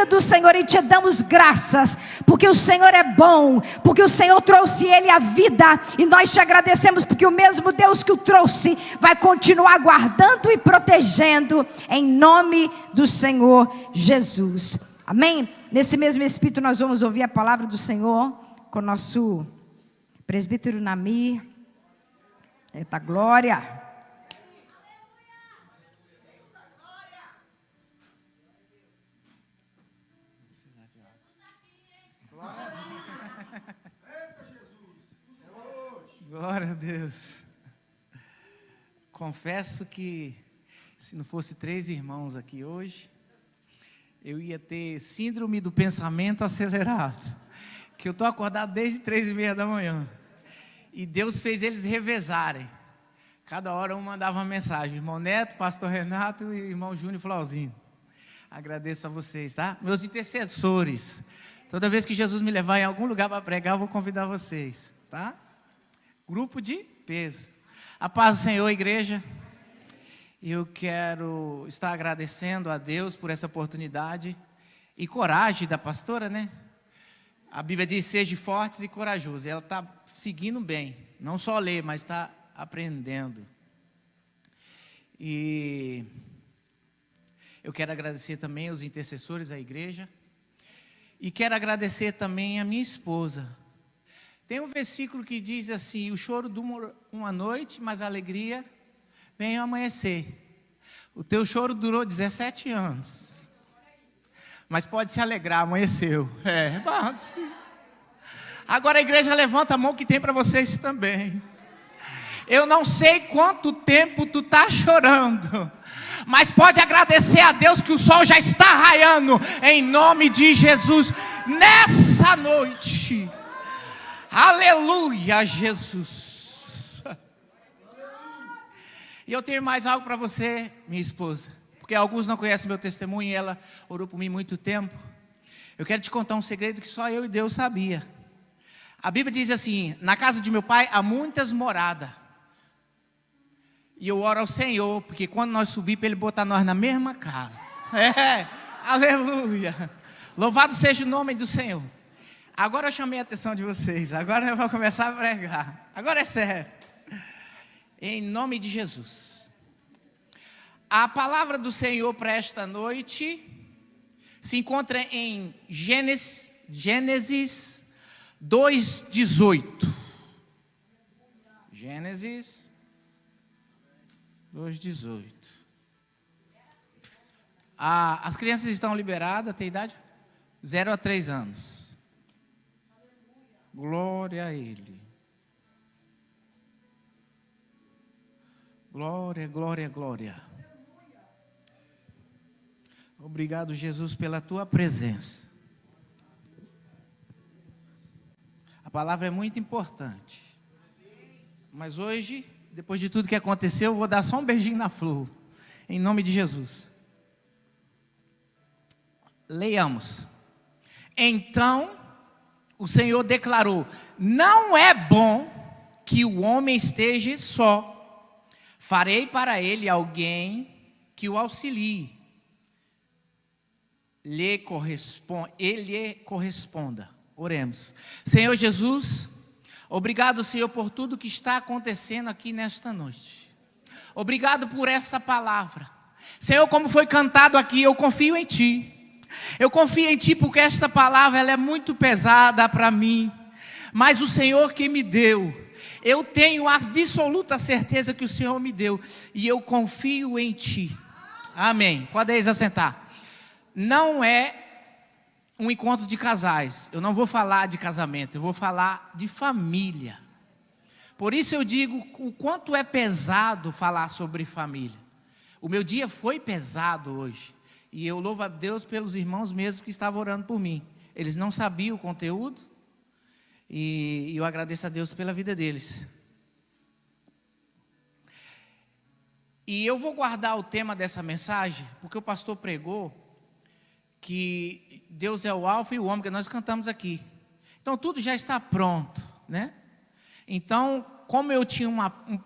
do Senhor e te damos graças, porque o Senhor é bom, porque o Senhor trouxe ele à vida, e nós te agradecemos porque o mesmo Deus que o trouxe vai continuar guardando e protegendo, em nome do Senhor Jesus. Amém? Nesse mesmo espírito nós vamos ouvir a palavra do Senhor com o nosso presbítero Namir. Eita glória! Glória a Deus. Confesso que se não fosse 3 irmãos aqui hoje, eu ia ter síndrome do pensamento acelerado, que eu estou acordado desde 3:30 da manhã, e Deus fez eles revezarem. Cada hora um mandava uma mensagem, irmão Neto, pastor Renato e irmão Júnior Flauzinho. Agradeço a vocês, tá? Meus intercessores. Toda vez que Jesus me levar em algum lugar para pregar, eu vou convidar vocês, tá? Grupo de peso. A paz do Senhor, igreja. Eu quero estar agradecendo a Deus por essa oportunidade e coragem da pastora, né? A Bíblia diz: seja fortes e corajosos. Ela está seguindo bem, não só lê, mas está aprendendo. E eu quero agradecer também aos intercessores da igreja, e quero agradecer também a minha esposa. Tem um versículo que diz assim: o choro dura uma noite, mas a alegria vem ao amanhecer. O teu choro durou 17 anos, mas pode se alegrar, amanheceu. Agora a igreja levanta a mão que tem para vocês também. Eu não sei quanto tempo tu está chorando, mas pode agradecer a Deus que o sol já está raiando, em nome de Jesus, nessa noite. Aleluia, Jesus. E eu tenho mais algo para você, minha esposa, porque alguns não conhecem meu testemunho e ela orou por mim muito tempo. Eu quero te contar um segredo que só eu e Deus sabia. A Bíblia diz assim: na casa de meu pai há muitas moradas. E eu oro ao Senhor, porque quando nós subir para Ele botar nós na mesma casa. Aleluia. Louvado seja o nome do Senhor. Agora eu chamei a atenção de vocês. Agora eu vou começar a pregar. Agora é sério. Em nome de Jesus. A palavra do Senhor para esta noite se encontra em Gênesis 2:18. Gênesis 2:18. As crianças estão liberadas, tem idade? 0 a 3 anos. Glória a Ele. Glória, glória, glória. Obrigado, Jesus, pela Tua presença. A palavra é muito importante. Mas hoje, depois de tudo que aconteceu, eu vou dar só um beijinho na flor. Em nome de Jesus. Leiamos. Então o Senhor declarou: não é bom que o homem esteja só. Farei para ele alguém que o auxilie. Ele corresponda. Oremos. Senhor Jesus, obrigado, Senhor, por tudo que está acontecendo aqui nesta noite. Obrigado por esta palavra. Senhor, como foi cantado aqui, eu confio em Ti. Eu confio em Ti porque esta palavra ela é muito pesada para mim. Mas o Senhor que me deu, eu tenho a absoluta certeza que o Senhor me deu. E eu confio em Ti. Amém. Podeis assentar. Não é um encontro de casais. Eu não vou falar de casamento, eu vou falar de família. Por isso eu digo o quanto é pesado falar sobre família. O meu dia foi pesado hoje. E eu louvo a Deus pelos irmãos mesmo que estavam orando por mim. Eles não sabiam o conteúdo. E eu agradeço a Deus pela vida deles. E eu vou guardar o tema dessa mensagem, porque o pastor pregou que Deus é o alfa e o ômega, nós cantamos aqui. Então tudo já está pronto, né? Então, como eu tinha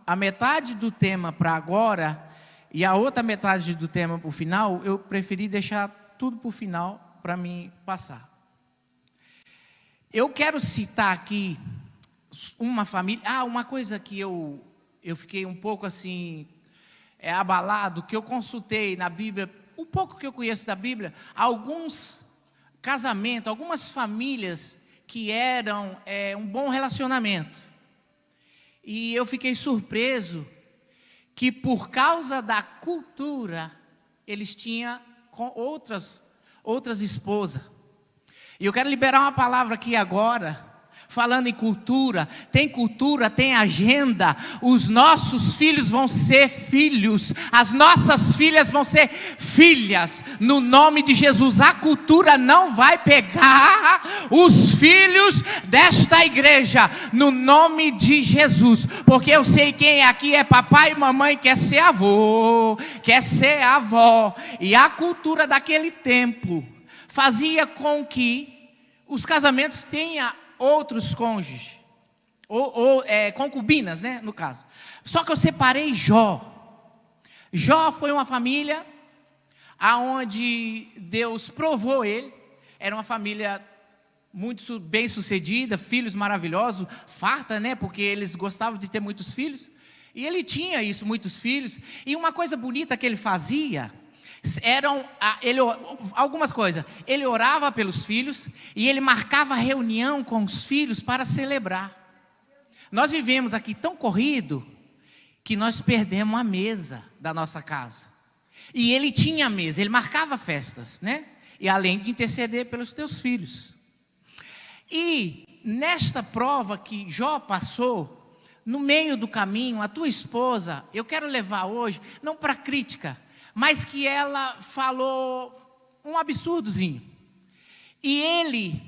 a metade do tema para agora e a outra metade do tema para o final, eu preferi deixar tudo para o final, para mim passar. Eu quero citar aqui uma família. Uma coisa que eu fiquei um pouco assim, abalado, que eu consultei na Bíblia, o pouco que eu conheço da Bíblia, alguns casamentos, algumas famílias que eram um bom relacionamento. E eu fiquei surpreso que por causa da cultura, eles tinham com outras esposas. E eu quero liberar uma palavra aqui agora, falando em cultura, tem agenda. Os nossos filhos vão ser filhos, as nossas filhas vão ser filhas, no nome de Jesus. A cultura não vai pegar os filhos desta igreja, no nome de Jesus, porque eu sei quem aqui é papai e mamãe, quer ser avô, quer ser avó, e a cultura daquele tempo fazia com que os casamentos tenham outros cônjuges, ou concubinas, né, no caso. Só que eu separei Jó. Jó foi uma família aonde Deus provou ele. Era uma família muito bem sucedida, filhos maravilhosos, farta, né, porque eles gostavam de ter muitos filhos. E ele tinha isso, muitos filhos. E uma coisa bonita que ele fazia algumas coisas. Ele orava pelos filhos e ele marcava reunião com os filhos para celebrar. Nós vivemos aqui tão corrido que nós perdemos a mesa da nossa casa. E ele tinha a mesa, ele marcava festas, né? E além de interceder pelos teus filhos. E nesta prova que Jó passou, no meio do caminho, a tua esposa, eu quero levar hoje, não para crítica, mas que ela falou um absurdozinho. E ele,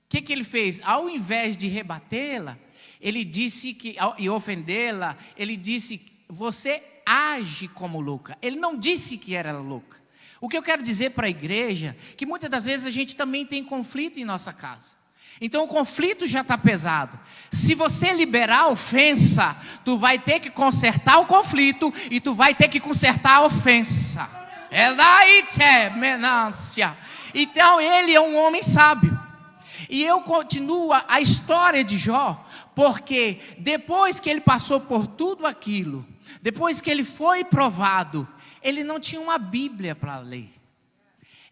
o que ele fez? Ao invés de rebatê-la, ele disse e ofendê-la, ele disse: você age como louca. Ele não disse que era louca. O que eu quero dizer para a igreja, que muitas das vezes a gente também tem conflito em nossa casa. Então o conflito já está pesado. Se você liberar a ofensa, tu vai ter que consertar o conflito e tu vai ter que consertar a ofensa. Então ele é um homem sábio. E eu continuo a história de Jó, porque depois que ele passou por tudo aquilo, depois que ele foi provado, ele não tinha uma Bíblia para ler.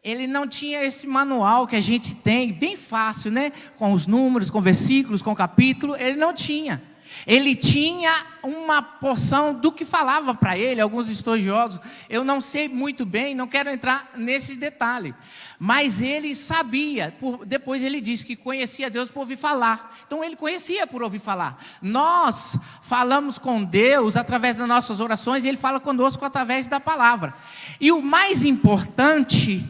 Ele não tinha esse manual que a gente tem, bem fácil, né? Com os números, com versículos, com capítulo. Ele não tinha. Ele tinha uma porção do que falava para ele, alguns estudiosos. Eu não sei muito bem, não quero entrar nesse detalhe. Mas ele sabia, depois ele disse que conhecia Deus por ouvir falar. Então ele conhecia por ouvir falar. Nós falamos com Deus através das nossas orações e Ele fala conosco através da palavra. E o mais importante,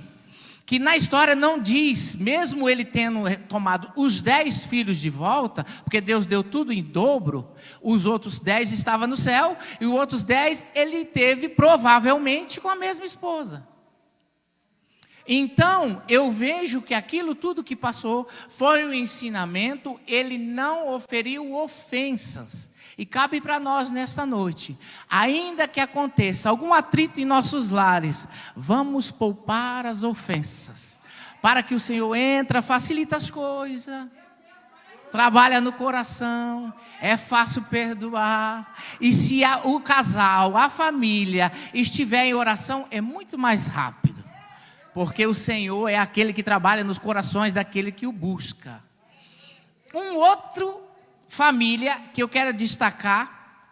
que na história não diz, mesmo ele tendo tomado os 10 filhos de volta, porque Deus deu tudo em dobro, os outros 10 estavam no céu, e os outros 10 ele teve provavelmente com a mesma esposa. Então, eu vejo que aquilo tudo que passou foi um ensinamento, ele não oferiu ofensas. E cabe para nós nesta noite, ainda que aconteça algum atrito em nossos lares, vamos poupar as ofensas, para que o Senhor entre, facilita as coisas, trabalha no coração, é fácil perdoar. E se o casal, a família estiver em oração, é muito mais rápido, porque o Senhor é aquele que trabalha nos corações daquele que o busca. Um outro família que eu quero destacar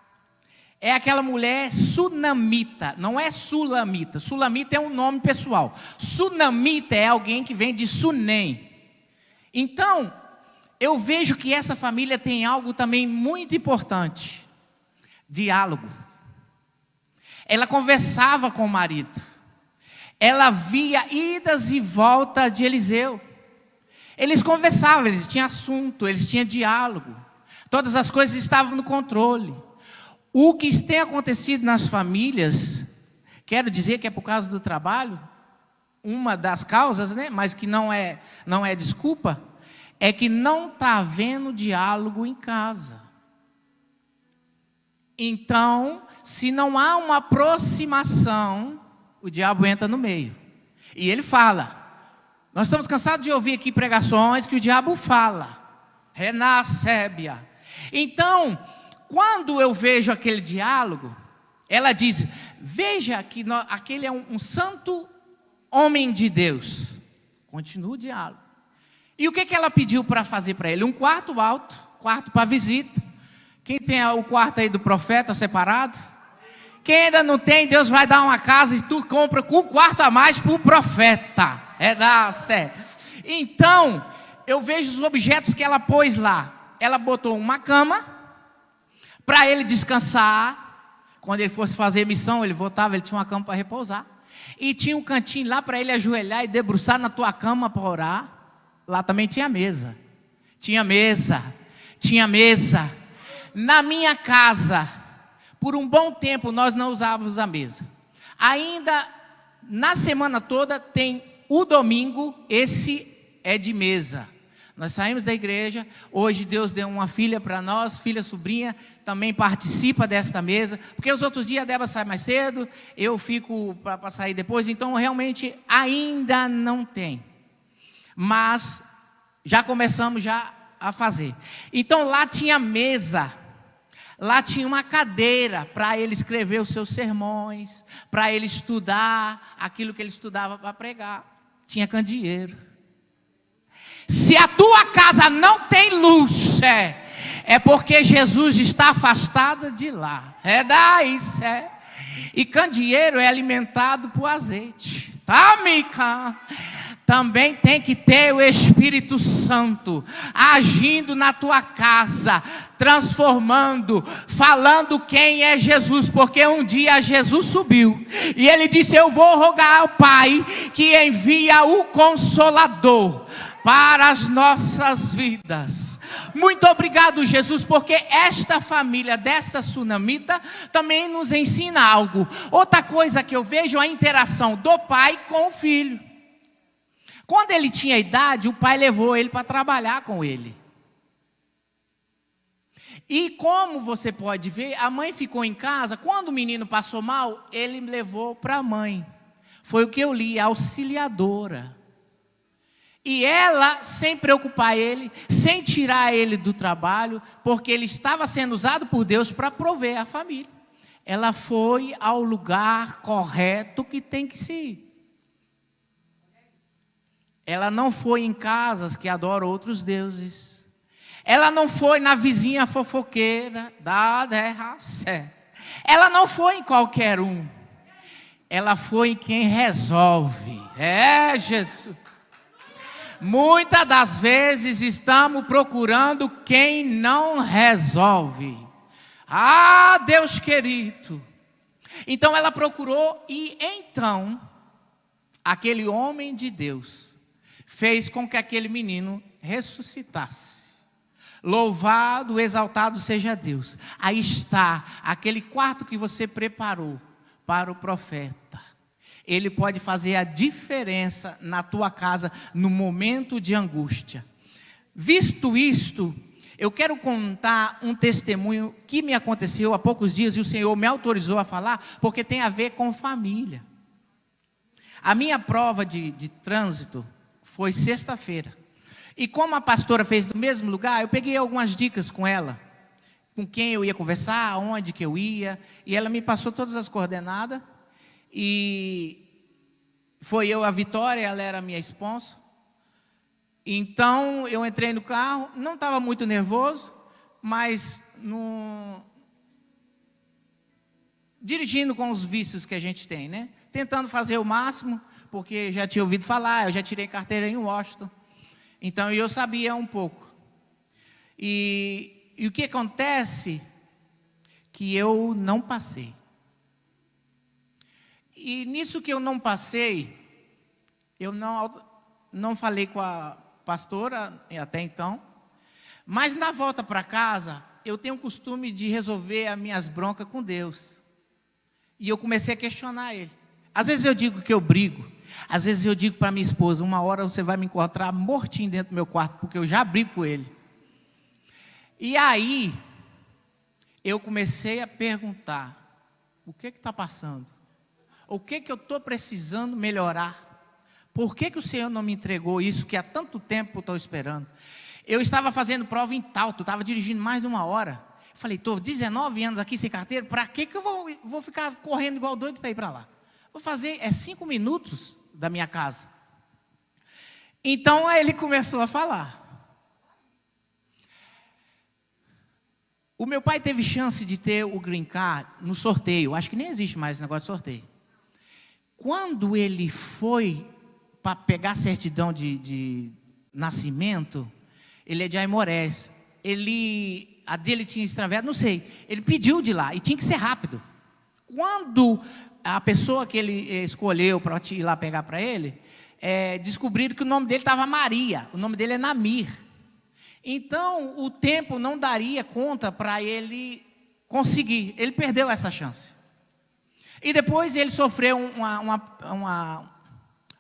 é aquela mulher sunamita, não é sulamita. Sulamita é um nome pessoal. Sunamita é alguém que vem de Sunem. Então, eu vejo que essa família tem algo também muito importante: diálogo. Ela conversava com o marido. Ela via idas e voltas de Eliseu. Eles conversavam, eles tinham assunto, eles tinham diálogo. Todas as coisas estavam no controle. O que tem acontecido nas famílias, quero dizer que é por causa do trabalho, uma das causas, né, mas que não é desculpa, é que não está havendo diálogo em casa. Então, se não há uma aproximação, o diabo entra no meio. E ele fala: Nós estamos cansados de ouvir aqui pregações que o diabo fala. Renascébia. Então, quando eu vejo aquele diálogo, ela diz: veja que aquele é um santo homem de Deus. Continua o diálogo. E o que ela pediu para fazer para ele? Um quarto alto, quarto para visita. Quem tem o quarto aí do profeta separado? Quem ainda não tem, Deus vai dar uma casa e tu compra com um quarto a mais para o profeta. Então, eu vejo os objetos que ela pôs lá. Ela botou uma cama para ele descansar. Quando ele fosse fazer missão, ele voltava, ele tinha uma cama para repousar. E tinha um cantinho lá para ele ajoelhar e debruçar na tua cama para orar. Lá também tinha mesa. Tinha mesa. Na minha casa, por um bom tempo, nós não usávamos a mesa. Ainda na semana toda tem o domingo, esse é de mesa. Nós saímos da igreja, hoje Deus deu uma filha para nós, filha sobrinha, também participa desta mesa, porque os outros dias a Débora sai mais cedo, eu fico para sair depois, então realmente ainda não tem. Mas já começamos já a fazer. Então lá tinha mesa, lá tinha uma cadeira para ele escrever os seus sermões, para ele estudar aquilo que ele estudava para pregar. Tinha candeeiro. Se a tua casa não tem luz, é porque Jesus está afastado de lá. E candeeiro é alimentado por azeite. Tá, Mica? Também tem que ter o Espírito Santo agindo na tua casa, transformando, falando quem é Jesus, porque um dia Jesus subiu e ele disse: eu vou rogar ao Pai que envia o Consolador para as nossas vidas. Muito obrigado, Jesus, porque esta família dessa sunamita também nos ensina algo. Outra coisa que eu vejo é a interação do pai com o filho. Quando ele tinha idade, o pai levou ele para trabalhar com ele. E como você pode ver, a mãe ficou em casa. Quando o menino passou mal, ele levou para a mãe. Foi o que eu li, a auxiliadora. E ela, sem preocupar ele, sem tirar ele do trabalho, porque ele estava sendo usado por Deus para prover a família. Ela foi ao lugar correto que tem que se ir. Ela não foi em casas que adoram outros deuses. Ela não foi na vizinha fofoqueira. Ela não foi em qualquer um. Ela foi em quem resolve. Jesus. Muitas das vezes estamos procurando quem não resolve. Deus querido. Então ela procurou e então aquele homem de Deus fez com que aquele menino ressuscitasse. Louvado, exaltado seja Deus. Aí está aquele quarto que você preparou para o profeta. Ele pode fazer a diferença na tua casa no momento de angústia. Visto isto, eu quero contar um testemunho que me aconteceu há poucos dias e o Senhor me autorizou a falar, porque tem a ver com família. A minha prova de trânsito foi sexta-feira. E como a pastora fez no mesmo lugar, eu peguei algumas dicas com ela. Com quem eu ia conversar, aonde que eu ia. E ela me passou todas as coordenadas. E foi eu a Vitória, ela era a minha sponsor. Então eu entrei no carro, não estava muito nervoso, mas dirigindo com os vícios que a gente tem, né? Tentando fazer o máximo, porque já tinha ouvido falar, eu já tirei carteira em Washington. Então eu sabia um pouco. E o que acontece? Que eu não passei. E nisso que eu não passei, eu não falei com a pastora até então, mas na volta para casa, eu tenho o costume de resolver as minhas broncas com Deus. E eu comecei a questionar Ele. Às vezes eu digo que eu brigo, às vezes eu digo para minha esposa: uma hora você vai me encontrar mortinho dentro do meu quarto, porque eu já brigo com Ele. E aí, eu comecei a perguntar: o que está passando? O que eu estou precisando melhorar por que o Senhor não me entregou isso que há tanto tempo estou esperando? Eu estava fazendo prova em Talto, estava dirigindo mais de 1 hora. Eu falei, estou 19 anos aqui sem carteira, para que eu vou ficar correndo igual doido para ir para lá? Vou fazer 5 minutos da minha casa. Então aí ele começou a falar. O meu pai teve chance de ter o Green Card no sorteio. Acho que nem existe mais esse negócio de sorteio. Quando ele foi para pegar a certidão de nascimento, ele é de Aimorés. A dele tinha extraviado, não sei. Ele pediu de lá e tinha que ser rápido. Quando a pessoa que ele escolheu para ir lá pegar para ele, descobriram que o nome dele estava Maria. O nome dele é Namir. Então, o tempo não daria conta para ele conseguir. Ele perdeu essa chance. E depois ele sofreu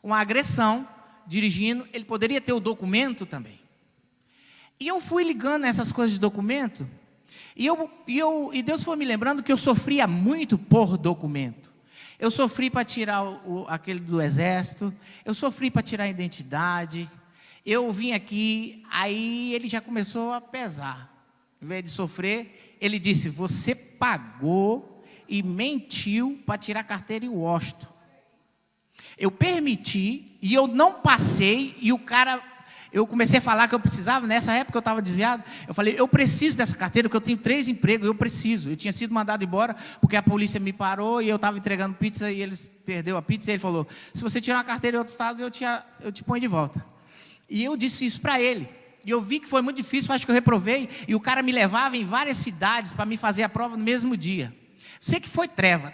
uma agressão dirigindo. Ele poderia ter o documento também. E eu fui ligando essas coisas de documento. E Deus foi me lembrando que eu sofria muito por documento. Eu sofri para tirar aquele do exército. Eu sofri para tirar a identidade. Eu vim aqui, aí ele já começou a pesar. Em vez de sofrer, ele disse, você pagou e mentiu para tirar a carteira em Washington. Eu permiti e eu não passei, e eu comecei a falar que eu precisava, nessa época eu estava desviado, eu falei, eu preciso dessa carteira, porque eu tenho 3 empregos, eu preciso. Eu tinha sido mandado embora, porque a polícia me parou, e eu estava entregando pizza, e eles perderam a pizza, e ele falou, se você tirar uma carteira em outros estados, eu te ponho de volta. E eu disse isso para ele. E eu vi que foi muito difícil, acho que eu reprovei. E o cara me levava em várias cidades para me fazer a prova no mesmo dia. Sei que foi treva.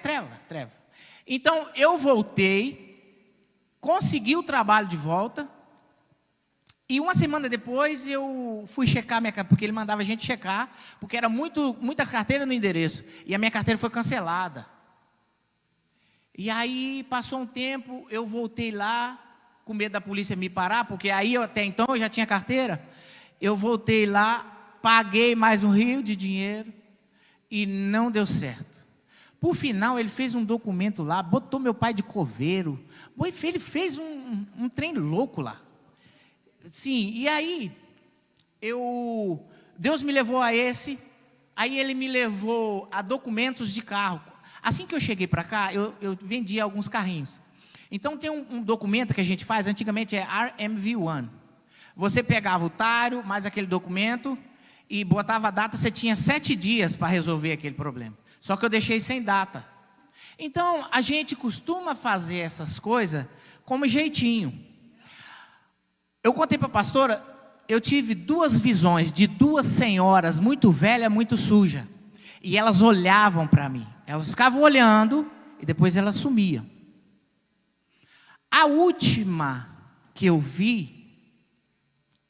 Então eu voltei, consegui o trabalho de volta. E 1 semana depois eu fui checar minha carteira, porque ele mandava a gente checar, porque era muita carteira no endereço. E a minha carteira foi cancelada. E aí passou um tempo, eu voltei lá, com medo da polícia me parar, porque aí até então eu já tinha carteira. Eu voltei lá, paguei mais um rio de dinheiro e não deu certo. Por final, ele fez um documento lá, botou meu pai de coveiro. Ele fez um trem louco lá. Sim, e aí, Deus me levou a esse, aí ele me levou a documentos de carro. Assim que eu cheguei para cá, eu vendia alguns carrinhos. Então tem um documento que a gente faz, antigamente é RMV1. Você pegava o tário, mais aquele documento, e botava a data, você tinha 7 dias para resolver aquele problema. Só que eu deixei sem data. Então, a gente costuma fazer essas coisas como jeitinho. Eu contei para a pastora, eu tive 2 visões de 2 senhoras muito velhas, muito sujas. E elas olhavam para mim. Elas ficavam olhando e depois elas sumiam. A última que eu vi,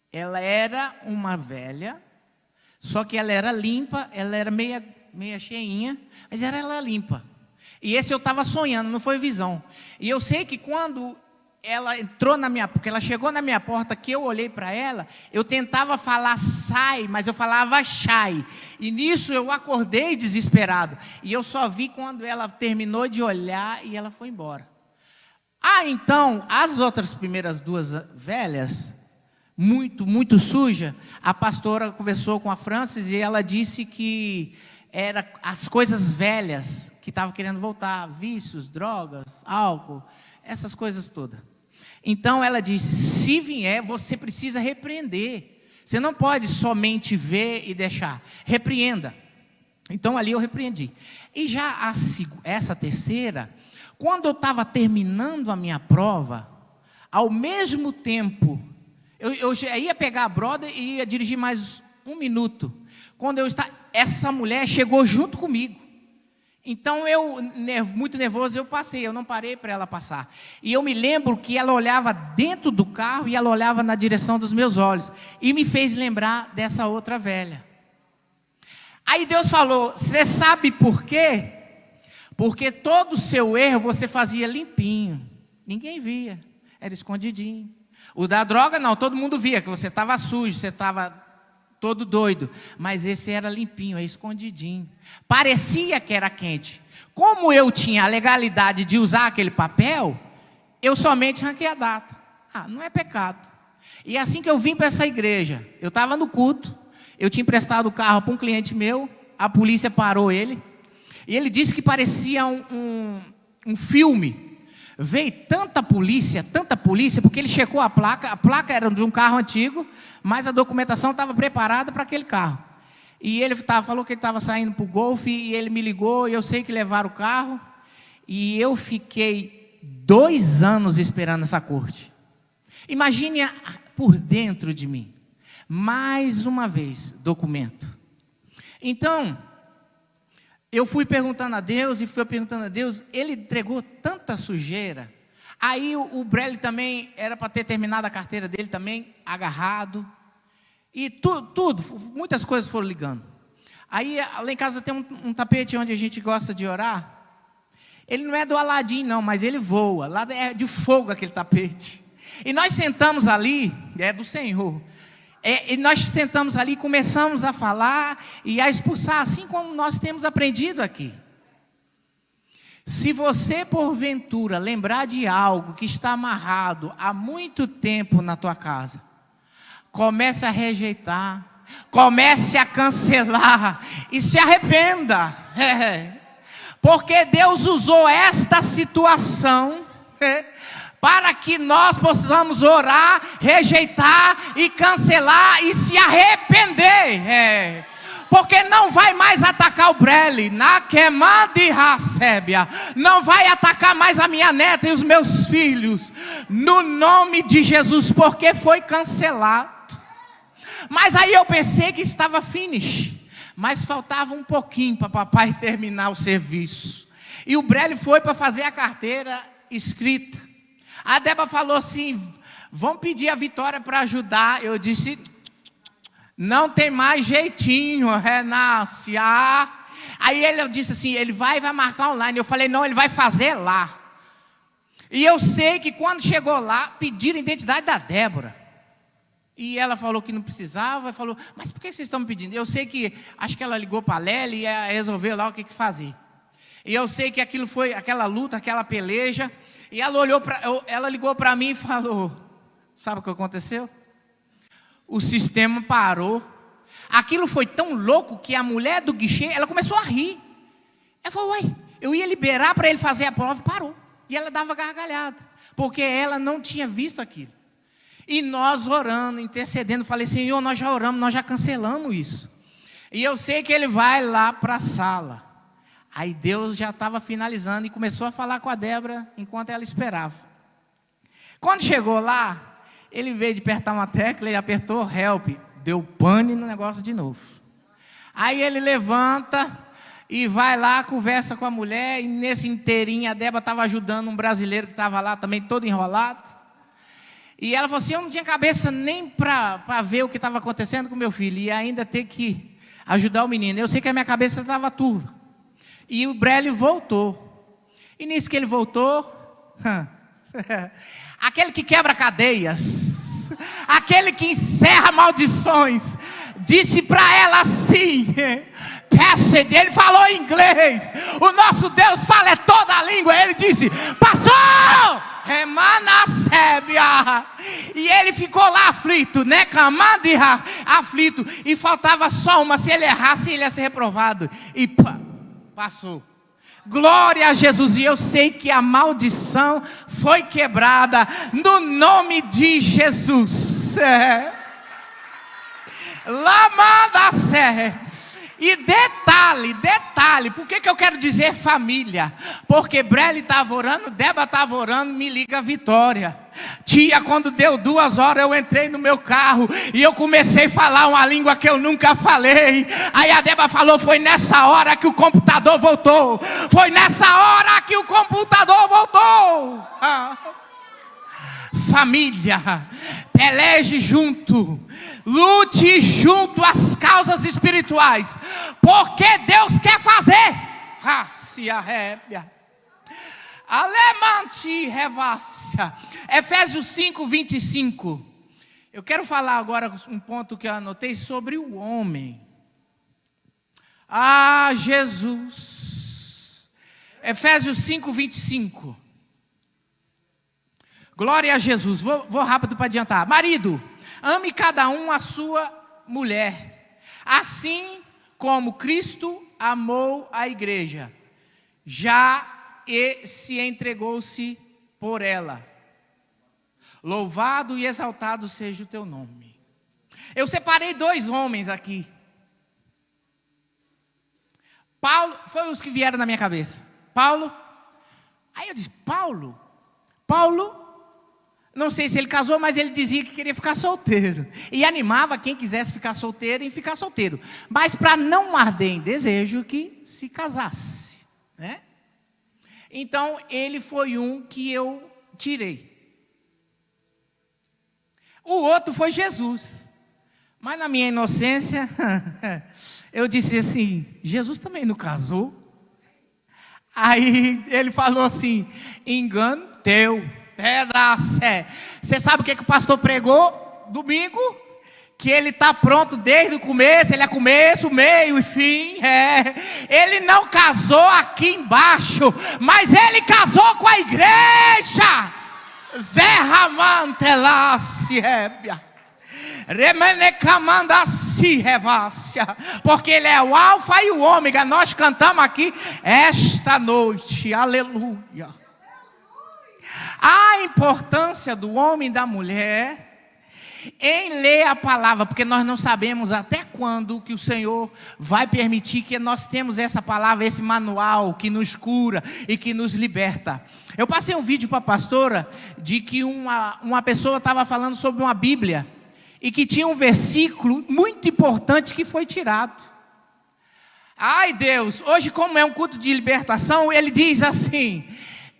ela era uma velha, só que ela era limpa, ela era meia cheinha, mas era ela limpa. E esse eu estava sonhando, não foi visão. E eu sei que quando ela entrou porque ela chegou na minha porta, que eu olhei para ela, eu tentava falar sai, mas eu falava chai. E nisso eu acordei desesperado. E eu só vi quando ela terminou de olhar e ela foi embora. Então, as outras primeiras 2 velhas, muito suja, a pastora conversou com a Francis e ela disse que era as coisas velhas que estavam querendo voltar, vícios, drogas, álcool, essas coisas todas. Então ela disse, se vier, você precisa repreender. Você não pode somente ver e deixar. Repreenda. Então ali eu repreendi. E já essa terceira, quando eu estava terminando a minha prova, ao mesmo tempo, eu já ia pegar a broda e ia dirigir mais 1 minuto. Quando essa mulher chegou junto comigo. Então eu, muito nervoso, eu passei, eu não parei para ela passar. E eu me lembro que ela olhava dentro do carro e ela olhava na direção dos meus olhos. E me fez lembrar dessa outra velha. Aí Deus falou, você sabe por quê? Porque todo o seu erro você fazia limpinho. Ninguém via, era escondidinho. O da droga não, todo mundo via que você estava sujo, você estava todo doido. Mas esse era limpinho, é escondidinho. Parecia que era quente. Como eu tinha a legalidade de usar aquele papel, eu somente ranquei a data. não é pecado. E assim que eu vim para essa igreja, eu estava no culto, eu tinha emprestado o carro para um cliente meu, a polícia parou ele, e ele disse que parecia um filme. Veio tanta polícia, porque ele checou a placa era de um carro antigo, mas a documentação estava preparada para aquele carro. E ele falou que ele estava saindo para o Golfe, e ele me ligou, e eu sei que levaram o carro, e eu fiquei 2 anos esperando essa corte. Imagine por dentro de mim, mais uma vez, documento. Então, eu fui perguntando a Deus, ele entregou tanta sujeira. Aí o Brelli também, era para ter terminado a carteira dele também, agarrado. E tudo, muitas coisas foram ligando. Aí lá em casa tem um tapete onde a gente gosta de orar. Ele não é do Aladim não, mas ele voa, lá é de fogo aquele tapete. E nós sentamos ali, é do Senhor. E nós sentamos ali e começamos a falar e a expulsar, assim como nós temos aprendido aqui. Se você porventura lembrar de algo que está amarrado há muito tempo na tua casa, comece a rejeitar, comece a cancelar e se arrependa. Porque Deus usou esta situação para que nós possamos orar, rejeitar e cancelar e se arrepender. Porque não vai mais atacar o Brelli, na queimada e Racébia, não vai atacar mais a minha neta e os meus filhos, no nome de Jesus, porque foi cancelado. Mas aí eu pensei que estava finish, mas faltava um pouquinho para papai terminar o serviço. E o Brelli foi para fazer a carteira escrita. A Débora falou assim, vamos pedir a Vitória para ajudar. Eu disse, não tem mais jeitinho, renasce. Aí ele disse assim, ele vai marcar online. Eu falei, não, ele vai fazer lá. E eu sei que quando chegou lá, pediram a identidade da Débora. E ela falou que não precisava, falou, mas por que vocês estão me pedindo? Eu sei que, acho que ela ligou para a Lélia e resolveu lá o que fazer. E eu sei que aquilo foi aquela luta, aquela peleja. E ela ligou para mim e falou, sabe o que aconteceu? O sistema parou. Aquilo foi tão louco que a mulher do guichê, ela começou a rir. Ela falou, uai, eu ia liberar para ele fazer a prova, parou. E ela dava gargalhada, porque ela não tinha visto aquilo. E nós orando, intercedendo, falei, Senhor, nós já oramos, nós já cancelamos isso. E eu sei que ele vai lá para a sala. Aí Deus já estava finalizando e começou a falar com a Débora enquanto ela esperava. Quando chegou lá, ele veio de apertar uma tecla e apertou help. Deu pane no negócio de novo. Aí ele levanta e vai lá, conversa com a mulher. E nesse inteirinho a Débora estava ajudando um brasileiro que estava lá também todo enrolado. E ela falou assim, eu não tinha cabeça nem para ver o que estava acontecendo com meu filho. E ainda ter que ajudar o menino. Eu sei que a minha cabeça estava turva. E o Brelli voltou. E nisso que ele voltou, aquele que quebra cadeias, aquele que encerra maldições, disse para ela assim, peça dele, falou em inglês, o nosso Deus fala toda a língua. Ele disse, passou! Remanasébia. E ele ficou lá aflito, né? Aflito. E faltava só uma, se ele errasse, ele ia ser reprovado. E passou. Glória a Jesus. E eu sei que a maldição foi quebrada no nome de Jesus. Lamanda-sé. E detalhe, por que eu quero dizer família? Porque Brelli estava orando, Débora estava orando, me liga a Vitória. Tia, quando deu 2 horas eu entrei no meu carro e eu comecei a falar uma língua que eu nunca falei. Aí a Débora falou, foi nessa hora que o computador voltou. Foi nessa hora que o computador voltou. Família, peleje junto, lute junto as causas espirituais, porque Deus quer fazer. Se arrepia. Alemante revácia. Efésios 5:25. Eu quero falar agora um ponto que eu anotei sobre o homem. Jesus. Efésios 5:25. Glória a Jesus. Vou rápido para adiantar. Marido, ame cada um a sua mulher, assim como Cristo amou a igreja, e se entregou-se por ela. Louvado e exaltado seja o teu nome. Eu separei 2 homens aqui. Paulo, foi os que vieram na minha cabeça. Paulo. Aí eu disse, Paulo, não sei se ele casou, mas ele dizia que queria ficar solteiro. E animava quem quisesse ficar solteiro em ficar solteiro. Mas para não arder em desejo, que se casasse, né? Então, ele foi um que eu tirei. O outro foi Jesus. Mas na minha inocência, eu disse assim, Jesus também não casou? Aí ele falou assim, engano teu. Você sabe o que o pastor pregou domingo? Que ele está pronto desde o começo, ele é começo, meio e fim. Ele não casou aqui embaixo, mas ele casou com a igreja. Zé Ramantelácia. Porque ele é o alfa e o ômega. Nós cantamos aqui esta noite, aleluia. A importância do homem e da mulher em ler a palavra, porque nós não sabemos até quando que o Senhor vai permitir que nós temos essa palavra, esse manual que nos cura e que nos liberta. Eu passei um vídeo para a pastora de que uma pessoa estava falando sobre uma Bíblia e que tinha um versículo muito importante que foi tirado. Ai Deus, hoje como é um culto de libertação, ele diz assim: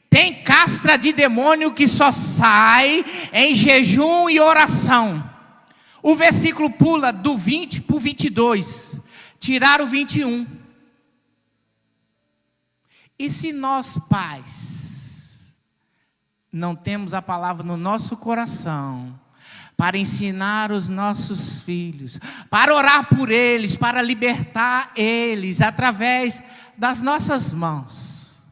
tem castra de demônio que só sai em jejum e oração. O versículo pula do 20 para o 22. Tiraram o 21. E se nós, pais, não temos a palavra no nosso coração, para ensinar os nossos filhos, para orar por eles, para libertar eles, através das nossas mãos,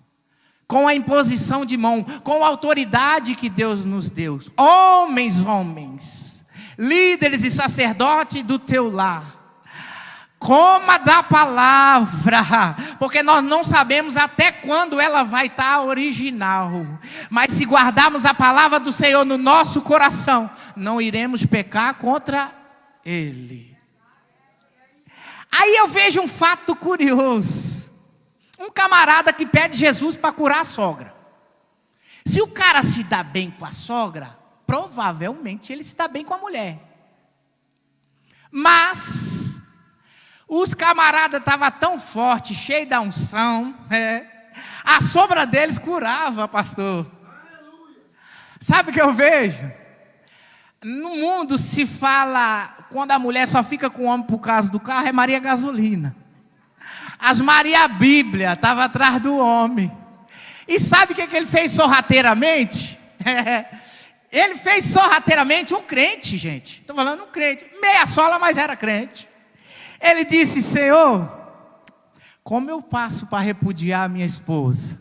com a imposição de mão, com a autoridade que Deus nos deu. Homens, líderes e sacerdotes do teu lar, coma da palavra, porque nós não sabemos até quando ela vai estar original. Mas se guardarmos a palavra do Senhor no nosso coração, não iremos pecar contra Ele. Aí eu vejo um fato curioso. Um camarada que pede Jesus para curar a sogra. Se o cara se dá bem com a sogra, provavelmente ele se dá bem com a mulher. Mas os camaradas estavam tão fortes, cheios da unção, a sombra deles curava, pastor. Sabe o que eu vejo? No mundo se fala, quando a mulher só fica com o homem por causa do carro, é Maria Gasolina. As Maria Bíblia estavam atrás do homem. E sabe o que ele fez sorrateiramente? Ele fez sorrateiramente um crente, gente. Estou falando um crente. Meia sola, mas era crente. Ele disse: Senhor, como eu faço para repudiar a minha esposa?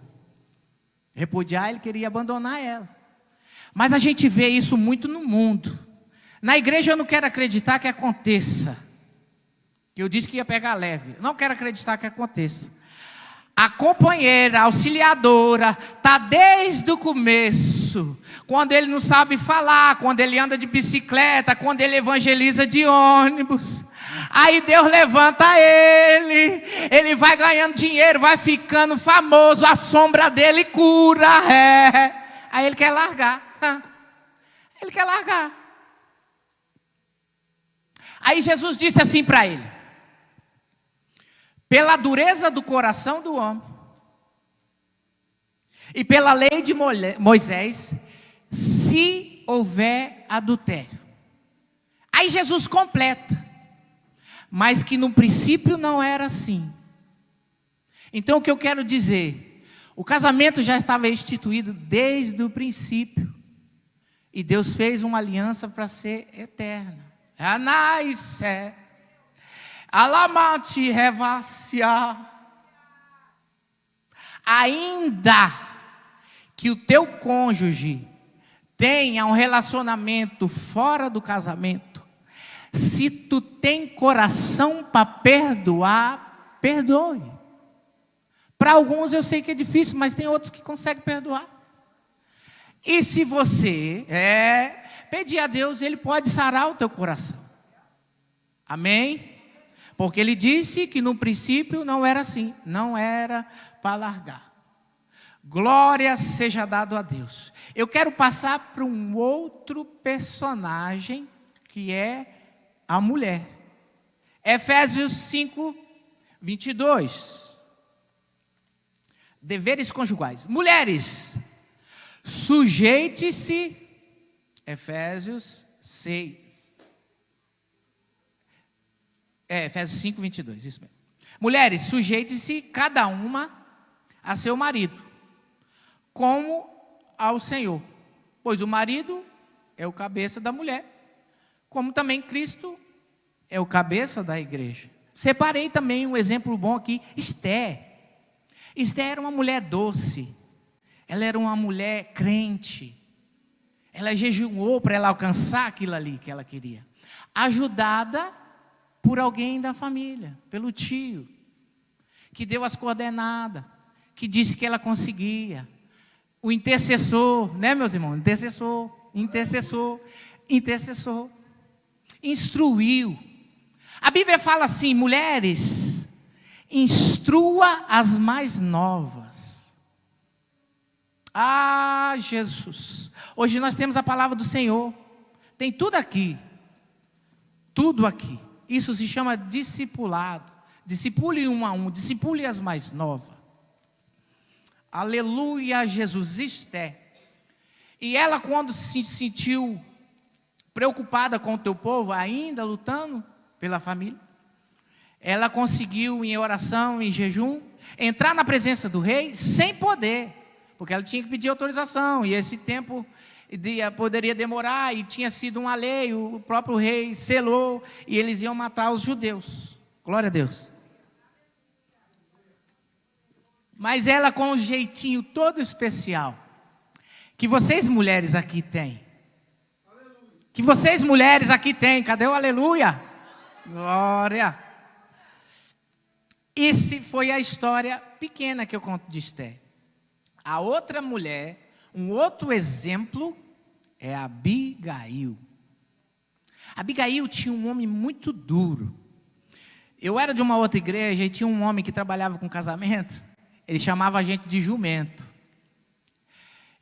Repudiar, ele queria abandonar ela. Mas a gente vê isso muito no mundo. Na igreja eu não quero acreditar que aconteça. Eu disse que ia pegar leve. Não quero acreditar que aconteça. A companheira, a auxiliadora, está desde o começo. Quando ele não sabe falar, quando ele anda de bicicleta, quando ele evangeliza de ônibus. Aí Deus levanta ele. Ele vai ganhando dinheiro, vai ficando famoso. A sombra dele cura. Aí ele quer largar. Ele quer largar. Aí Jesus disse assim para ele: pela dureza do coração do homem e pela lei de Moisés, se houver adultério. Aí Jesus completa, mas que no princípio não era assim. Então o que eu quero dizer, o casamento já estava instituído desde o princípio, e Deus fez uma aliança para ser eterna. Anaíse Alamante revacia. Ainda que o teu cônjuge tenha um relacionamento fora do casamento, se tu tem coração para perdoar, perdoe. Para alguns eu sei que é difícil, mas tem outros que conseguem perdoar. E se você pedir a Deus, Ele pode sarar o teu coração. Amém? Porque Ele disse que no princípio não era assim, não era para largar. Glória seja dado a Deus. Eu quero passar para um outro personagem, que é a mulher. Efésios 5, 22. Deveres conjugais. Mulheres, sujeite-se. Efésios 6. Efésios 5, 22. Isso mesmo. Mulheres, sujeite-se cada uma a seu marido, como ao Senhor, pois o marido é o cabeça da mulher, como também Cristo é o cabeça da igreja. Separei também um exemplo bom aqui, Esther. Esther era uma mulher doce, ela era uma mulher crente, ela jejuou para ela alcançar aquilo ali que ela queria, ajudada por alguém da família, pelo tio, que deu as coordenadas, que disse que ela conseguia. O intercessor, né, meus irmãos? Intercessor. Instruiu. A Bíblia fala assim: mulheres, instrua as mais novas. Ah, Jesus. Hoje nós temos a palavra do Senhor. Tem tudo aqui. Tudo aqui. Isso se chama discipulado. Discipule um a um, discipule as mais novas. Aleluia, Jesus. Esther. E ela, quando se sentiu preocupada com o teu povo, ainda lutando pela família, ela conseguiu, em oração, em jejum, entrar na presença do rei sem poder, porque ela tinha que pedir autorização, e esse tempo poderia demorar, e tinha sido uma lei, o próprio rei selou, e eles iam matar os judeus. Glória a Deus. Mas ela, com um jeitinho todo especial, que vocês mulheres aqui têm. Que vocês mulheres aqui têm. Cadê o aleluia? Glória. Essa foi a história pequena que eu conto de Esther. A outra mulher, um outro exemplo, é Abigail. Abigail tinha um homem muito duro. Eu era de uma outra igreja e tinha um homem que trabalhava com casamento. Ele chamava a gente de jumento.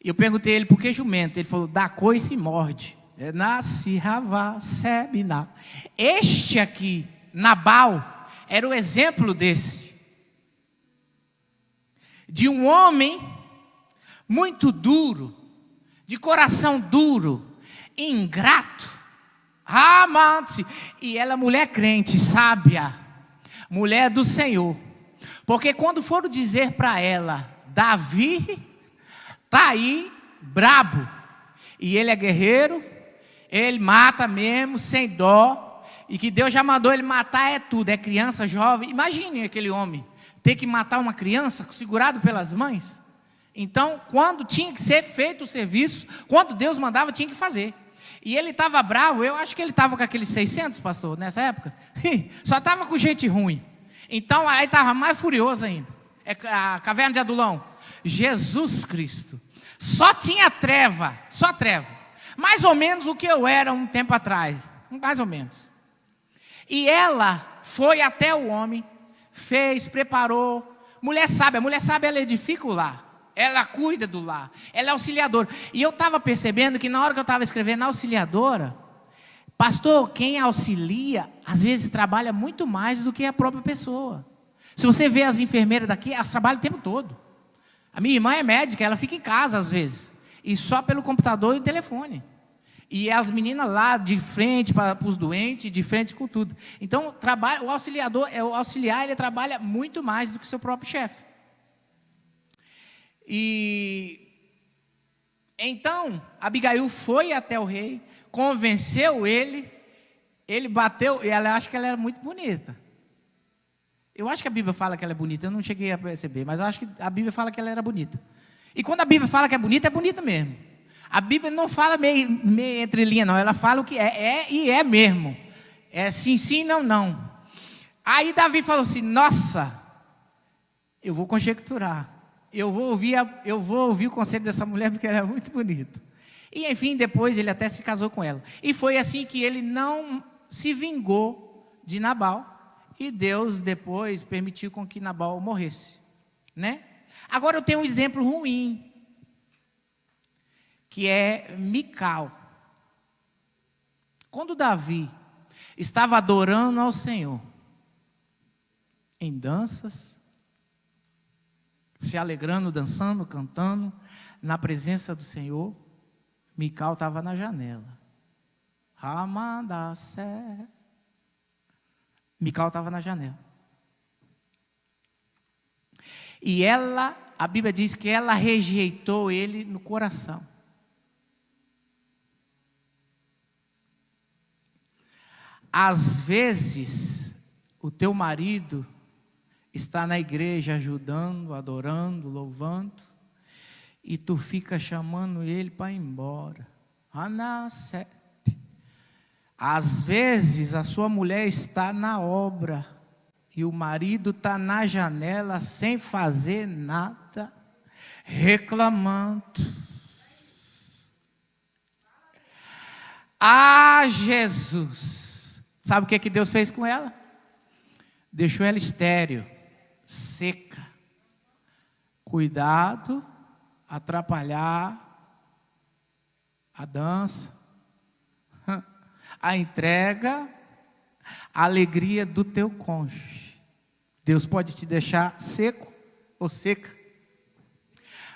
Eu perguntei a ele, por que jumento? Ele falou, dá coice e morde. Nasce, Ravá, Sebina. Este aqui, Nabal, era o exemplo desse. De um homem muito duro, de coração duro, ingrato, amante. E ela, mulher crente, sábia, mulher do Senhor. Porque quando foram dizer para ela, Davi está aí, brabo, e ele é guerreiro, ele mata mesmo, sem dó, e que Deus já mandou ele matar é tudo, é criança, jovem. Imagine aquele homem, ter que matar uma criança, segurado pelas mães. Então, quando tinha que ser feito o serviço, quando Deus mandava, tinha que fazer. E ele estava bravo, eu acho que ele estava com aqueles 600, pastor, nessa época, só estava com gente ruim. Então, aí estava mais furioso ainda. É a caverna de Adulão. Jesus Cristo. Só tinha treva, só treva. Mais ou menos o que eu era um tempo atrás. Mais ou menos. E ela foi até o homem, fez, preparou. Mulher sábia, ela edifica o lar. Ela cuida do lar. Ela é auxiliadora. E eu estava percebendo que na hora que eu estava escrevendo auxiliadora, pastor, quem auxilia, às vezes trabalha muito mais do que a própria pessoa. Se você vê as enfermeiras daqui, elas trabalham o tempo todo. A minha irmã é médica, ela fica em casa às vezes. E só pelo computador e telefone. E as meninas lá de frente para os doentes, de frente com tudo. Então, o auxiliar, ele trabalha muito mais do que seu próprio chefe. E então, Abigail foi até o rei, convenceu ele bateu, e ela acha que ela era muito bonita. Eu acho que a Bíblia fala que ela é bonita, eu não cheguei a perceber, mas eu acho que a Bíblia fala que ela era bonita. E quando a Bíblia fala que é bonita mesmo. A Bíblia não fala meio entre linhas, não. Ela fala o que é e é mesmo. É sim, sim, não, não. Aí Davi falou assim: nossa, eu vou conjecturar. Eu vou ouvir o conselho dessa mulher porque ela é muito bonita. E enfim, depois ele até se casou com ela. E foi assim que ele não se vingou de Nabal. E Deus depois permitiu com que Nabal morresse, né? Agora eu tenho um exemplo ruim, que é Mical. Quando Davi estava adorando ao Senhor, em danças, se alegrando, dançando, cantando, na presença do Senhor, Mical estava na janela. Ramadacé. Mical estava na janela. E ela, a Bíblia diz que ela rejeitou ele no coração. Às vezes, o teu marido está na igreja ajudando, adorando, louvando, e tu fica chamando ele para ir embora. Às vezes a sua mulher está na obra e o marido está na janela sem fazer nada, reclamando. Ah, Jesus! Sabe o que Deus fez com ela? Deixou ela estéril, seca. Cuidado, atrapalhar a dança, a entrega, a alegria do teu cônjuge. Deus pode te deixar seco ou seca,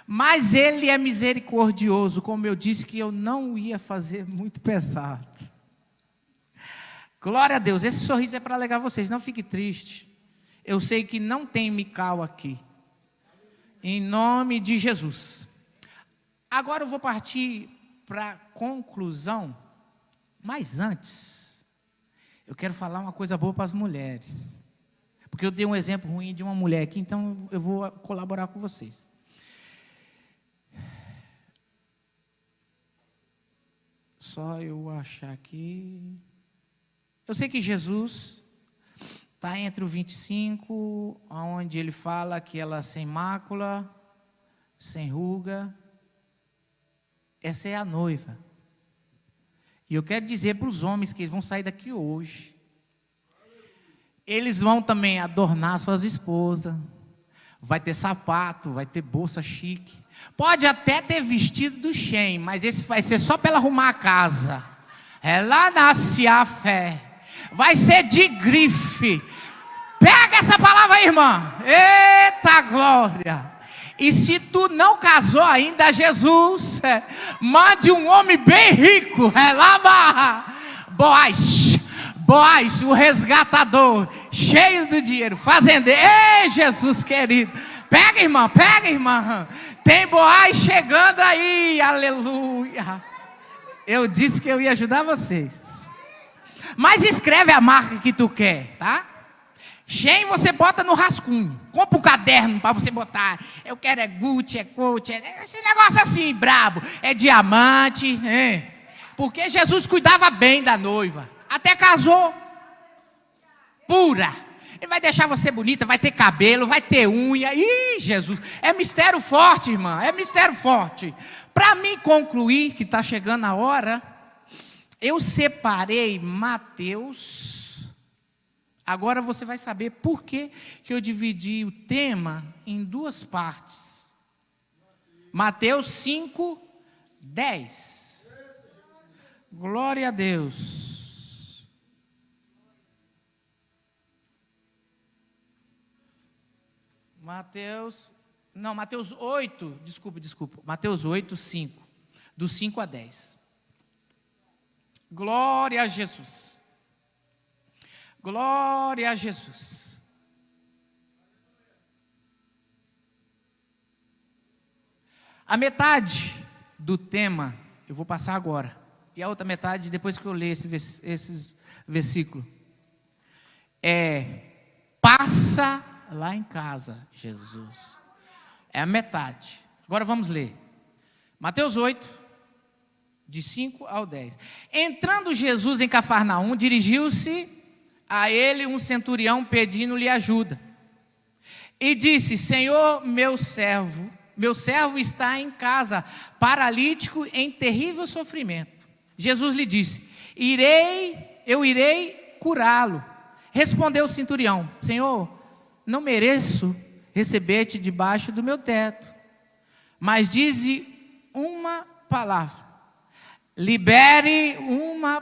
mas Ele é misericordioso, como eu disse que eu não ia fazer muito pesado. Glória a Deus, esse sorriso é para alegrar vocês, não fique triste. Eu sei que não tem Mical aqui, em nome de Jesus. Agora eu vou partir para a conclusão, mas antes, eu quero falar uma coisa boa para as mulheres, porque eu dei um exemplo ruim de uma mulher aqui, então eu vou colaborar com vocês. Só eu achar aqui. Eu sei que Jesus está entre o 25, onde ele fala que ela é sem mácula, sem ruga. Essa é a noiva. E eu quero dizer para os homens que vão sair daqui hoje, eles vão também adornar suas esposas, vai ter sapato, vai ter bolsa chique, pode até ter vestido do Shein, mas esse vai ser só para ela arrumar a casa. Ela nasce a fé, vai ser de grife. Pega essa palavra aí, irmã. Eita glória. E se tu não casou ainda, Jesus, mande um homem bem rico, Boaz, o resgatador, cheio do dinheiro, fazendeiro. Ei, Jesus querido, pega irmã, tem Boaz chegando aí, aleluia. Eu disse que eu ia ajudar vocês, mas escreve a marca que tu quer, tá? Shein você bota no rascunho, compra um caderno para você botar. Eu quero é Gucci, é Coach, esse negócio assim, brabo, é diamante, porque Jesus cuidava bem da noiva, até casou, pura. Ele vai deixar você bonita, vai ter cabelo, vai ter unha. Ih, Jesus, é mistério forte, irmã, é mistério forte. Para mim concluir, que está chegando a hora, eu separei Mateus. Agora você vai saber por que eu dividi o tema em duas partes. Mateus 5, 10. Glória a Deus. Mateus 8, desculpa. Mateus 8, 5. Do 5 a 10. Glória a Jesus. Glória a Jesus. A metade do tema, eu vou passar agora. E a outra metade, depois que eu ler esses versículos. Passa lá em casa, Jesus. É a metade. Agora vamos ler. Mateus 8, de 5 ao 10. Entrando Jesus em Cafarnaum, dirigiu-se a ele um centurião pedindo-lhe ajuda. E disse: Senhor, meu servo está em casa, paralítico em terrível sofrimento. Jesus lhe disse: eu irei curá-lo. Respondeu o centurião: Senhor, não mereço receber-te debaixo do meu teto, mas dize uma palavra. Libere uma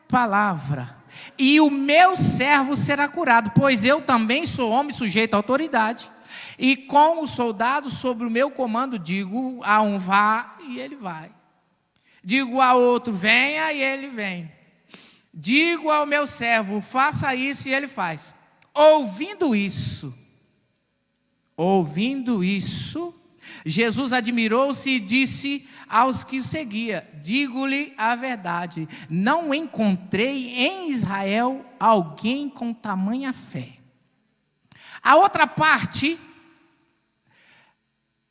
palavra, e o meu servo será curado, pois eu também sou homem sujeito à autoridade, e com os soldados sobre o meu comando, digo a um vá, e ele vai, digo a outro venha, e ele vem, digo ao meu servo faça isso, e ele faz. Ouvindo isso, Jesus admirou-se e disse aos que o seguiam: digo-lhe a verdade, não encontrei em Israel alguém com tamanha fé. A outra parte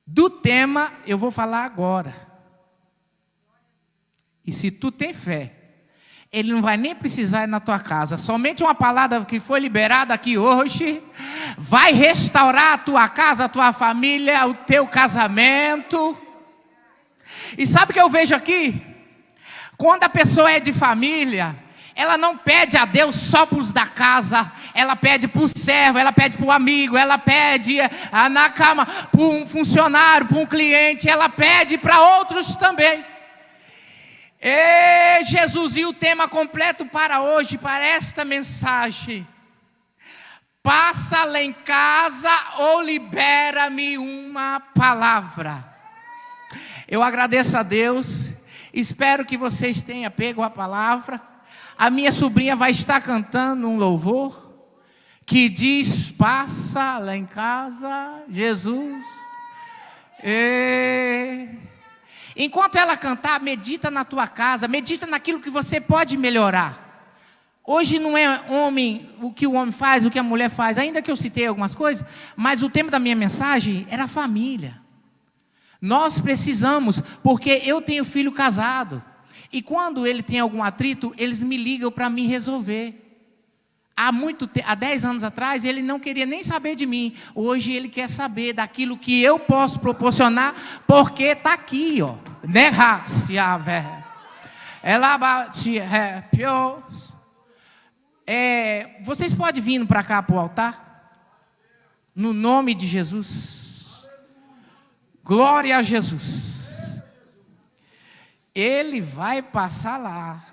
do tema eu vou falar agora. E se tu tem fé, ele não vai nem precisar ir na tua casa. Somente uma palavra que foi liberada aqui hoje vai restaurar a tua casa, a tua família, o teu casamento. E sabe o que eu vejo aqui? Quando a pessoa é de família, ela não pede a Deus só para os da casa, ela pede para o servo, ela pede para o amigo, ela pede na cama para um funcionário, para um cliente, ela pede para outros também. E Jesus, e o tema completo para hoje, para esta mensagem: passa lá em casa ou libera-me uma palavra. Eu agradeço a Deus, espero que vocês tenham pego a palavra. A minha sobrinha vai estar cantando um louvor que diz: passa lá em casa, Jesus. Enquanto ela cantar, medita na tua casa, medita naquilo que você pode melhorar. Hoje não é o que o homem faz, o que a mulher faz, ainda que eu citei algumas coisas, mas o tema da minha mensagem era família. Nós precisamos, porque eu tenho filho casado, e quando ele tem algum atrito, eles me ligam para me resolver. Há 10 anos atrás, ele não queria nem saber de mim. Hoje ele quer saber daquilo que eu posso proporcionar, porque está aqui, ó. Vocês podem vir para cá para o altar? No nome de Jesus. Glória a Jesus. Ele vai passar lá.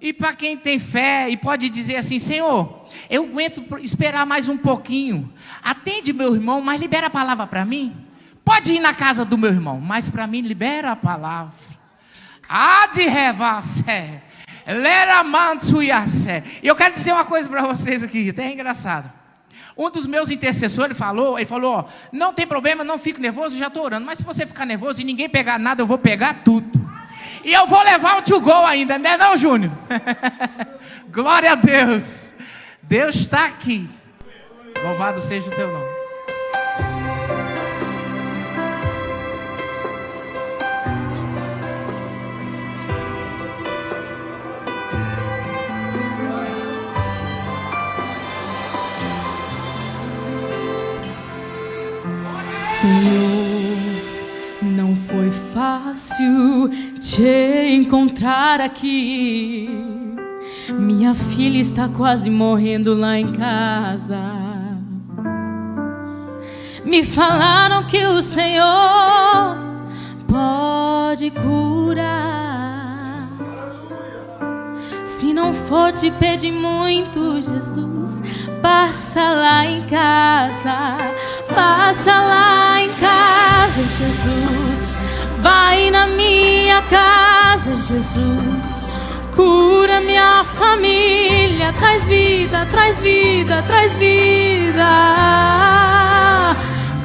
E para quem tem fé e pode dizer assim: Senhor, eu aguento esperar mais um pouquinho, atende meu irmão, mas libera a palavra para mim. Pode ir na casa do meu irmão, mas para mim libera a palavra. E eu quero dizer uma coisa para vocês aqui, até é engraçado. Um dos meus intercessores falou, ó, não tem problema, não fico nervoso, já estou orando, mas se você ficar nervoso e ninguém pegar nada, eu vou pegar tudo. E eu vou levar um to go ainda, né não, Júnior? Glória a Deus. Deus está aqui. Louvado seja o teu nome. Senhor, não foi fácil te encontrar aqui. Minha filha está quase morrendo lá em casa. Me falaram que o Senhor pode curar. Se não for te pedir muito, Jesus, passa lá em casa. Passa lá em casa, Jesus. Vai na minha casa, Jesus. Cura minha família. Traz vida, traz vida, traz vida.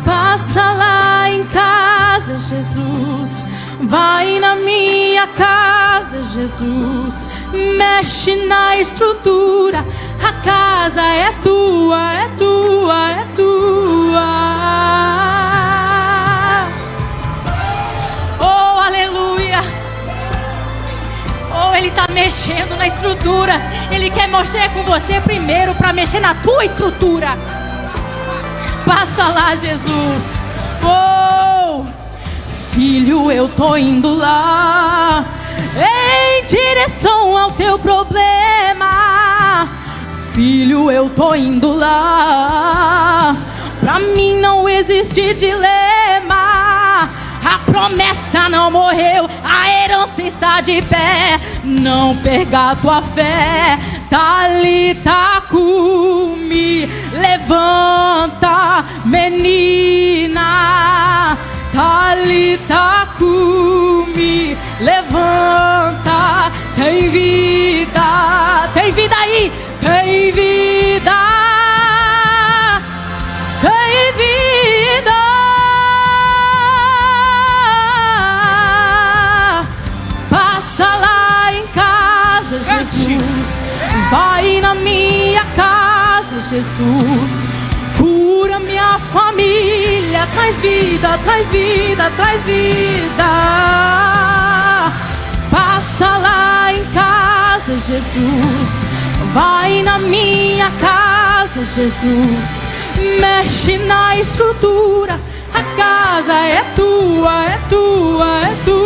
Passa lá em casa, Jesus. Vai na minha casa, Jesus. Mexe na estrutura. A casa é tua, é tua, é tua. está mexendo na estrutura. Ele quer mexer com você primeiro para mexer na tua estrutura. Passa lá, Jesus. Oh, filho, eu tô indo lá em direção ao teu problema. Filho, eu tô indo lá. Pra mim não existe dilema. A promessa não morreu, a herança está de pé. Não perca a tua fé. Talita cumi, levanta, menina. Talita cumi, levanta. Tem vida, tem vida aí, tem vida, tem vida. Passa lá em casa, Jesus. Vai na minha casa, Jesus. Cura minha família. Traz vida, traz vida, traz vida. Passa lá em casa, Jesus. Vai na minha casa, Jesus. Mexe na estrutura. A casa é tua, é tua, é tua.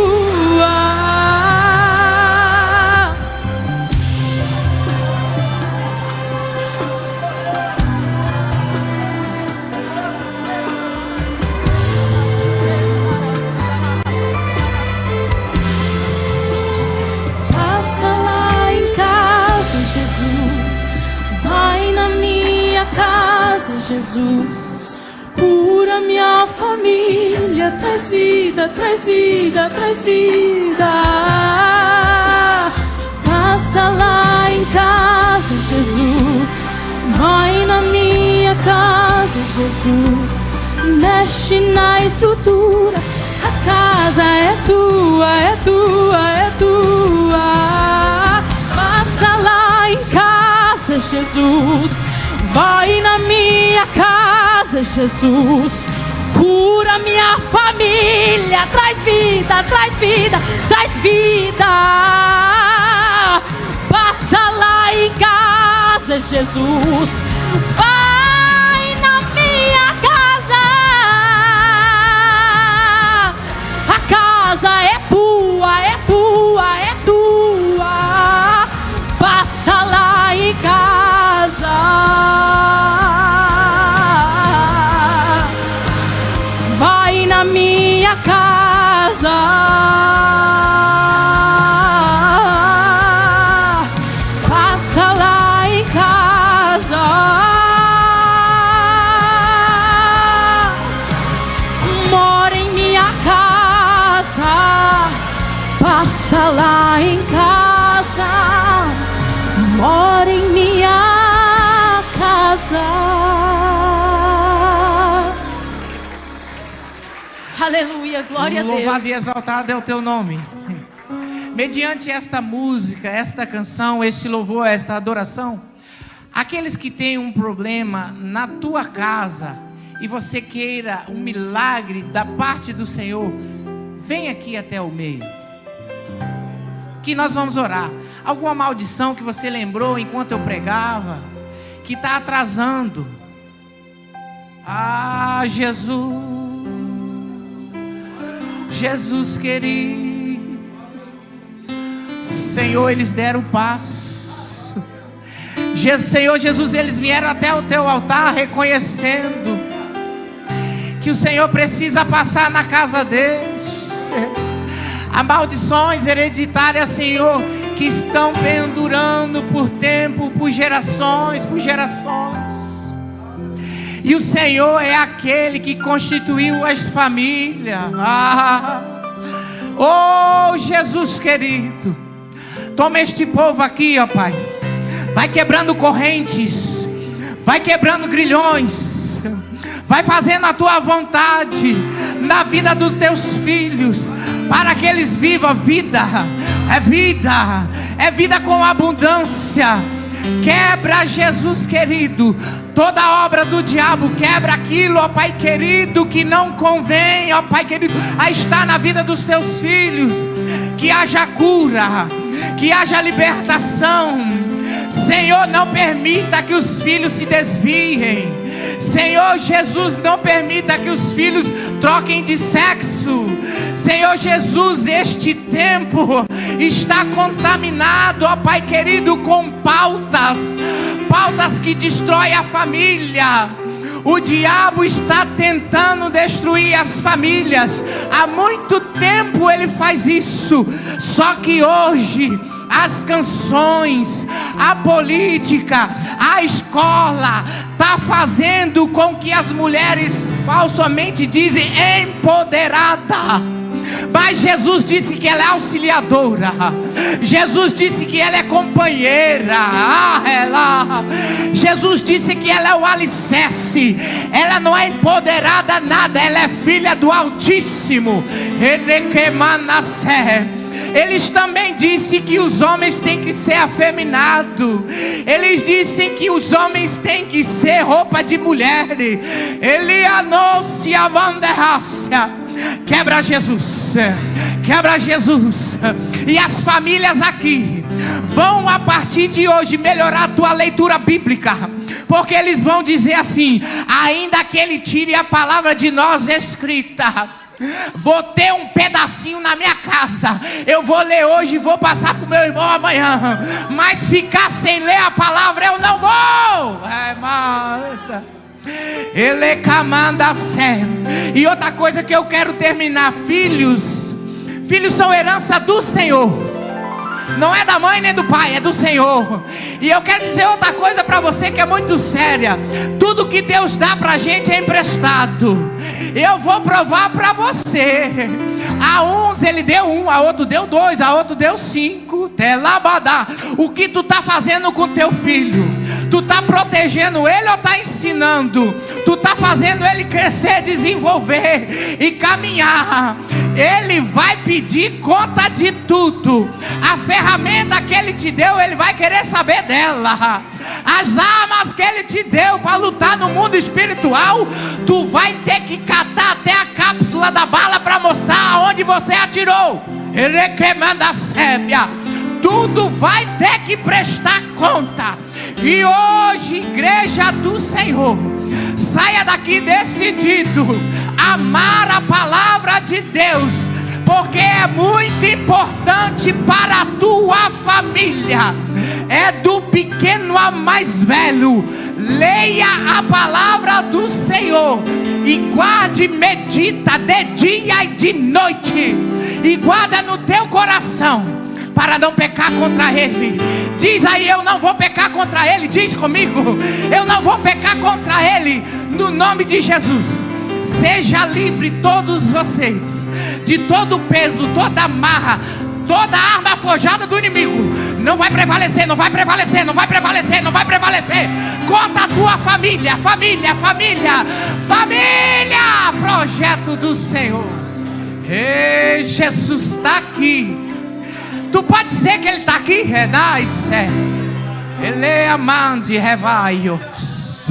Passa lá em casa, Jesus. Vai na minha casa, Jesus. Cura minha família. Traz vida, traz vida, traz vida. Passa lá em casa, Jesus. Vai na minha casa, Jesus. Mexe na estrutura. A casa é tua, é tua, é tua. Passa lá em casa, Jesus. Vai na minha casa, Jesus. Cura minha família. Traz vida, traz vida, traz vida. Passa lá em casa, Jesus. Vai na minha casa. A casa é tua, é tua, é tua. Passa lá em casa. Vai na minha casa. Passa lá em casa. Mora em minha casa. Passa lá em casa. Mora em minha casa. Aleluia, glória a Deus. Louvado e exaltado é o teu nome. Mediante esta música, esta canção, este louvor, esta adoração, aqueles que têm um problema na tua casa e você queira um milagre da parte do Senhor, vem aqui até o meio, que nós vamos orar. Alguma maldição que você lembrou enquanto eu pregava, que está atrasando. Ah, Jesus, Jesus querido, Senhor, eles deram passo. Senhor Jesus, eles vieram até o teu altar reconhecendo que o Senhor precisa passar na casa deles. Há maldições hereditárias, Senhor, que estão pendurando por tempo, por gerações, por gerações. E o Senhor é aquele que constituiu as famílias. Oh, Jesus querido, toma este povo aqui, ó Pai. Vai quebrando correntes, vai quebrando grilhões, vai fazendo a tua vontade na vida dos teus filhos, para que eles vivam vida. É vida com abundância. Quebra, Jesus querido, toda obra do diabo. Quebra aquilo, ó Pai querido, que não convém, ó Pai querido, a estar na vida dos teus filhos. Que haja cura, que haja libertação. Senhor, não permita que os filhos se desviem. Senhor Jesus, não permita que os filhos troquem de sexo. Senhor Jesus, este tempo está contaminado, ó Pai querido, com pautas que destroem a família. O diabo está tentando destruir as famílias. Há muito tempo ele faz isso. Só que hoje as canções, a política, a escola está fazendo com que as mulheres falsamente dizem empoderada. Mas Jesus disse que ela é auxiliadora. Jesus disse que ela é companheira. Jesus disse que ela é o alicerce. Ela não é empoderada nada. Ela é filha do Altíssimo. Eles também disseram que os homens têm que ser afeminados. Eles dizem que os homens têm que ser roupa de mulher. Ele anuncia a bandeiraça. Quebra Jesus, quebra Jesus. E as famílias aqui vão a partir de hoje melhorar a tua leitura bíblica, porque eles vão dizer assim: ainda que ele tire a palavra de nós escrita, vou ter um pedacinho na minha casa. Eu vou ler hoje e vou passar para o meu irmão amanhã. Mas ficar sem ler a palavra eu não vou. Ele comanda sé. E outra coisa que eu quero terminar: filhos são herança do Senhor. Não é da mãe nem do pai, é do Senhor. E eu quero dizer outra coisa para você que é muito séria: tudo que Deus dá para a gente é emprestado. Eu vou provar para você. A uns ele deu 1, a outro deu 2, a outro deu 5. Telabadá. O que tu está fazendo com teu filho? Tu está protegendo ele ou está ensinando? Tu está fazendo ele crescer, desenvolver e caminhar. Ele vai pedir conta de tudo. A ferramenta que ele te deu, ele vai querer saber dela. As armas que ele te deu para lutar no mundo espiritual, tu vai ter que catar até a cápsula da bala para mostrar aonde você atirou. Ele que manda sébia. Tudo vai ter que prestar conta. E hoje, igreja do Senhor, saia daqui decidido a amar a palavra de Deus, porque é muito importante para a tua família. É do pequeno a mais velho. Leia a palavra do Senhor e guarde, medita de dia e de noite, e guarda no teu coração, para não pecar contra ele. Diz aí: eu não vou pecar contra ele. Diz comigo: eu não vou pecar contra ele, no nome de Jesus. Seja livre todos vocês de todo peso, toda amarra, toda arma forjada do inimigo. Não vai prevalecer, não vai prevalecer, não vai prevalecer, não vai prevalecer contra a tua família. Família, família, família, projeto do Senhor. Ei, Jesus está aqui. Tu pode dizer que ele está aqui? Renais, ele é amante, revaios.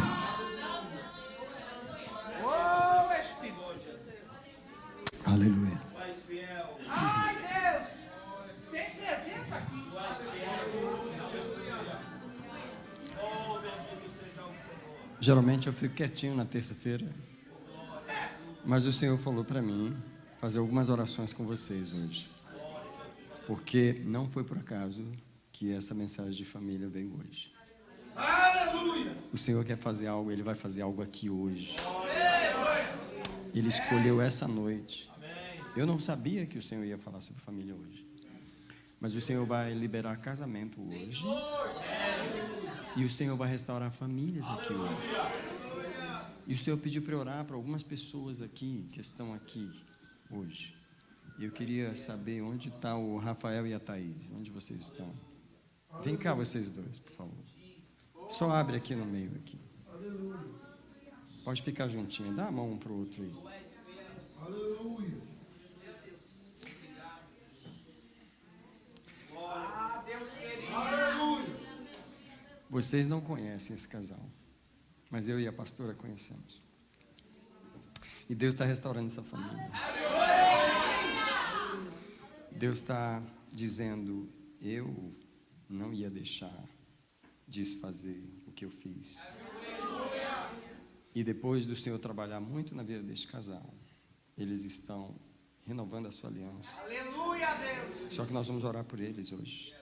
Aleluia. Ai, Deus, tem presença aqui. Geralmente eu fico quietinho na terça-feira, mas o Senhor falou para mim fazer algumas orações com vocês hoje, porque não foi por acaso que essa mensagem de família veio hoje. Aleluia. O Senhor quer fazer algo, Ele vai fazer algo aqui hoje. Ele escolheu essa noite. Eu não sabia que o Senhor ia falar sobre família hoje, mas o Senhor vai liberar casamento hoje, e o Senhor vai restaurar famílias aqui hoje. E o Senhor pediu para orar para algumas pessoas aqui que estão aqui hoje. E eu queria saber onde está o Rafael e a Thaís. Onde vocês estão? Vem cá vocês dois, por favor. Só abre aqui no meio aqui. Pode ficar juntinho. Dá a mão um para o outro aí. Aleluia. Vocês não conhecem esse casal, mas eu e a pastora conhecemos. E Deus está restaurando essa família. Deus está dizendo: eu não ia deixar desfazer o que eu fiz. E depois do Senhor trabalhar muito na vida deste casal, eles estão renovando a sua aliança. Aleluia, Deus. Só que nós vamos orar por eles hoje.